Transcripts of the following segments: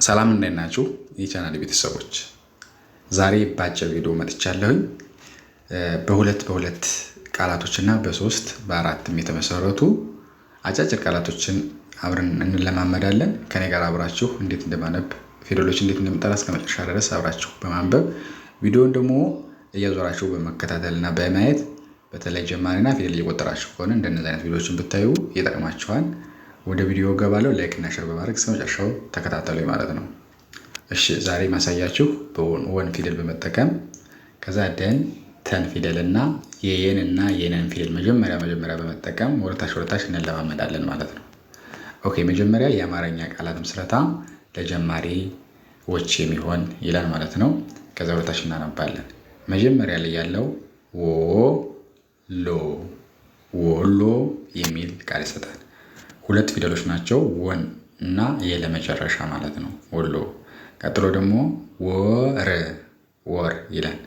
ሰላም እንዴት ናችሁ የቻናል ቤተሰቦች? ዛሬ በአጭር ቪዲዮ መጥቻለሁኝ። በሁለት ቃላቶችና በሶስት በአራትም የተመሰረቱ አጫጭር ቃላቶችን አብረን እንለማመዳለን። ከኔ ጋር አብራችሁ እንዴት እንደማነብ ፊደሎች እንዴት እንደምጠራ እስከ መጨረሻ ድረስ አብራችሁ በማንበብ ቪዲዮውን ደግሞ እያዞራችሁ በመከታተልና በማየት በተለይ ጀማሪና ፊደል እየቆጠራችሁ ከሆነ እንደነዚህ አይነት ቪዲዮዎችን ብታዩ ይጠቅማችኋል። ወደ ቪዲዮ ገባለው። ላይክ እና ሼር በማድረግ እስከ መጨረሻው ተከታተሉኝ ማለት ነው። እሺ ዛሬ ማሳያችሁ በወን ፊደል በመጠቀም ከዛ ደን ተን ፊደል እና የየን እና የነን ፊደል መጀመሪያ በመጠቀም ወደታች እንለማመዳለን ማለት ነው። ኦኬ መጀመሪያ የአማርኛ ቃላት ምስረታ ለጀማሪዎች የሚሆን ይላል ማለት ነው። ከዛ ወደታች እናነባለን። መጀመሪያ ላይ ያለው ወሎ የሚል ቃል ይሰጣል። ሁለት ፊደሎች ናቸው፣ ወን እና የለመጨረሻ ማለት ነው ወሎ። ቀጥሎ ደግሞ ወር ይላል።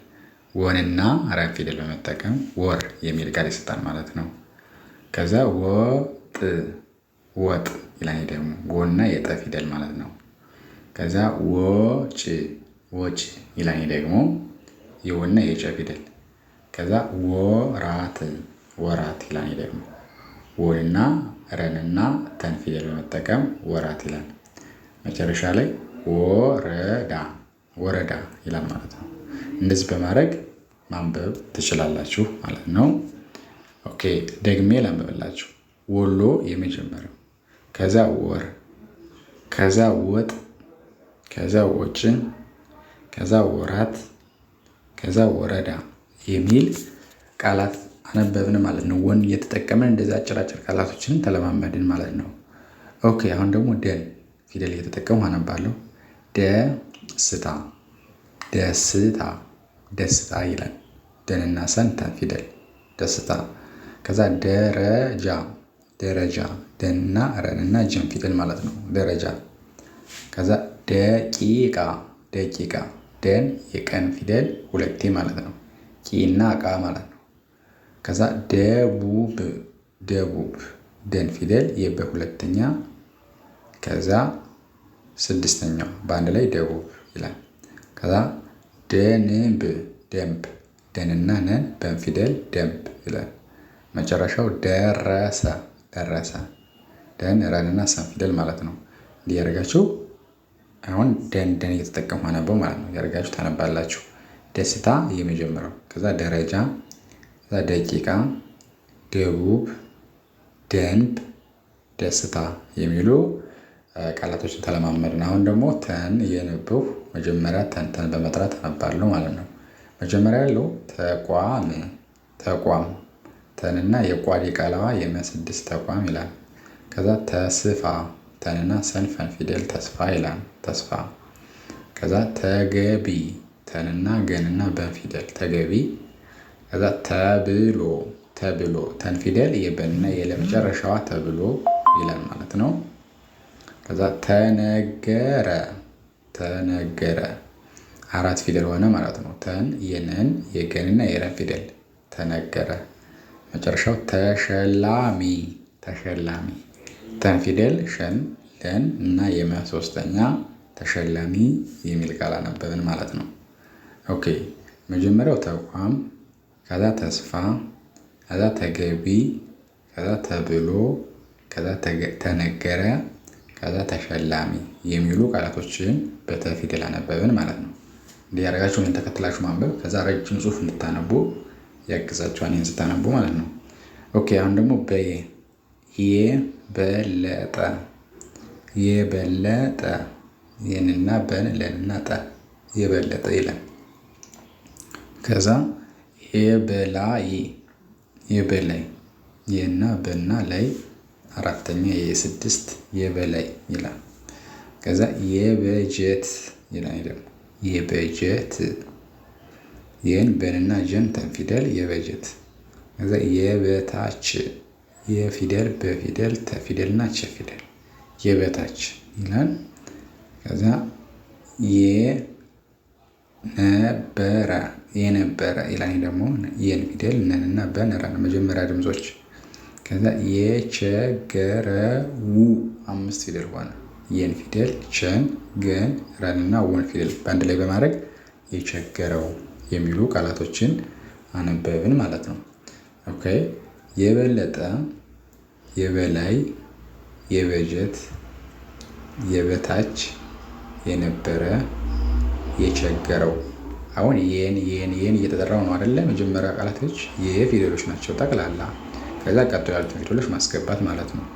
ወንና ረ ፊደል በመጠቀም ወር የሚል ቃል ይሰጣል ማለት ነው። ከዛ ወጥ ይላል ደግሞ ወና የጠ ፊደል ማለት ነው። ከዛ ወጭ ይላል ደግሞ የወና የጨ ፊደል። ከዛ ወራት ይላል ደግሞ ወንና ረንና ተን ፊደል በመጠቀም ወራት ይላል። መጨረሻ ላይ ወረዳ ይላል ማለት ነው። እንደዚህ በማድረግ ማንበብ ትችላላችሁ ማለት ነው። ኦኬ ደግሜ ላንብብላችሁ። ወሎ የመጀመሪያው፣ ከዛ ወር፣ ከዛ ወጥ፣ ከዛ ወጭ፣ ከዛ ወራት፣ ከዛ ወረዳ የሚል ቃላት አነበብን ማለት ነው። ወን እየተጠቀመን እንደዚህ አጭር ቃላቶችን ተለማመድን ማለት ነው። ኦኬ አሁን ደግሞ ደን ፊደል እየተጠቀሙ አነባለሁ። ደስታ ይላል። ደንና ሰን ተን ፊደል ደስታ። ከዛ ደረጃ ደንና ረንና ጀን ፊደል ማለት ነው ደረጃ። ከዛ ደቂቃ ደን የቀን ፊደል ሁለቴ ማለት ነው ቂና ቃ ማለት ነው። ከዛ ደቡብ ደን ፊደል የበሁለተኛ ከዛ ስድስተኛው በአንድ ላይ ደቡብ ይላል። ከዛ ደንብ ደንና ነን በን ፊደል ደንብ ይላል። መጨረሻው ደረሰ ደን ረንና ሰን ፊደል ማለት ነው። እንዲህ ያደርጋችሁ አሁን ደን እየተጠቀሙ አነበው ማለት ነው። ያደርጋችሁ ታነባላችሁ። ደስታ የመጀመሪያው፣ ከዛ ደረጃ፣ ከዛ ደቂቃ፣ ደቡብ፣ ደንብ፣ ደስታ የሚሉ ቃላቶችን ተለማመድን። አሁን ደግሞ ተን እየነበብኩ መጀመሪያ ተን በመጥራት አነባለሁ ማለት ነው። መጀመሪያ ያለው ተቋም ተንና የቋዲ ቃላዋ የመስድስት ተቋም ይላል። ከዛ ተስፋ ተንና ሰንፈን ፊደል ተስፋ ይላል ተስፋ። ከዛ ተገቢ ተንና ገንና በን ፊደል ተገቢ። ከዛ ተብሎ ተን ፊደል የበንና የለመጨረሻዋ ተብሎ ይላል ማለት ነው። ከዛ ተነገረ አራት ፊደል ሆነ ማለት ነው። ተን የነን የገንና የረን ፊደል ተነገረ። መጨረሻው ተሸላሚ ተን ፊደል ሸን ለን እና የመ ሶስተኛ ተሸላሚ የሚል ቃል አነበብን ማለት ነው። ኦኬ መጀመሪያው ተቋም፣ ከዛ ተስፋ፣ ከዛ ተገቢ፣ ከዛ ተብሎ፣ ከዛ ተነገረ፣ ከዛ ተሸላሚ የሚሉ ቃላቶችን በተ ፊደል አነበብን ማለት ነው። እንዲህ ያደርጋችሁ እኔን ተከትላችሁ ማንበብ ከዛ ረጅም ጽሑፍ እንድታነቡ ያግዛችኋል ይህን ስታነቡ ማለት ነው። ኦኬ አሁን ደግሞ የበለጠ የንና በን ለንና ጠ የበለጠ ይላል። ከዛ የበላይ የና በና ላይ አራተኛ የስድስት የበላይ ይላል። ከዛ የበጀት ይላል ደግሞ የበጀት የን በንና ጀን ተን ፊደል የበጀት። ከዛ የበታች የፊደል በፊደል ተፊደልና ቸ ፊደል የበታች ይላል። ከዛ የነበረ ይላል ደግሞ የን ፊደል ነንና በነራን መጀመሪያ ድምጾች። ከዛ የቸገረው አምስት ፊደል ሆነ የን ፊደል ቸን፣ ገን፣ ረንና ወን ፊደል በአንድ ላይ በማድረግ የቸገረው የሚሉ ቃላቶችን አነበብን ማለት ነው። ኦኬ የበለጠ፣ የበላይ፣ የበጀት፣ የበታች፣ የነበረ፣ የቸገረው። አሁን የን እየተጠራው ነው አይደለ? መጀመሪያ ቃላቶች የፊደሎች ናቸው ጠቅላላ። ከዛ ቀጥሎ ያሉትን ፊደሎች ማስገባት ማለት ነው።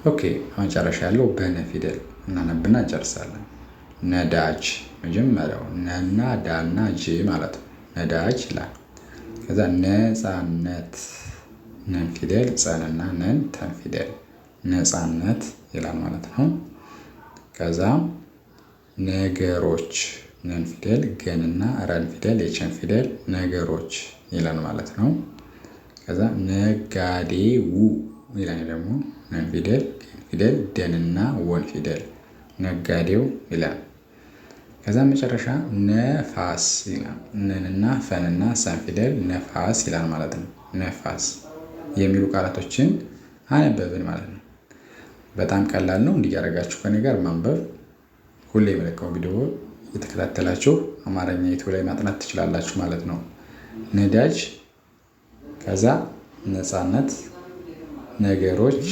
ኦኬ መጨረሻ ያለው በነ ፊደል እናነብና እንጨርሳለን። ነዳጅ መጀመሪያው ነና ዳና ጅ ማለት ነው። ነዳጅ ይላል። ከዛ ነፃነት፣ ነን ፊደል ጸንና ነን ተን ፊደል ነፃነት ይላል ማለት ነው። ከዛ ነገሮች ነን ፊደል ገንና ረን ፊደል የቸን ፊደል ነገሮች ይላል ማለት ነው። ከዛ ነጋዴው ይላል ደግሞ ነን ፊደል ገን ፊደል ደንና ወን ፊደል ነጋዴው ይላል። ከዛ መጨረሻ ነፋስ ይላል። ነንና ፈንና ሰን ፊደል ነፋስ ይላል ማለት ነው። ነፋስ የሚሉ ቃላቶችን አነበብን ማለት ነው። በጣም ቀላል ነው። እንዲያደርጋችሁ ከኔ ጋር ማንበብ ሁሌ የመለቀው ቪዲዮ የተከታተላችሁ አማርኛ ዩቲዩብ ላይ ማጥናት ትችላላችሁ ማለት ነው። ነዳጅ፣ ከዛ ነፃነት፣ ነገሮች፣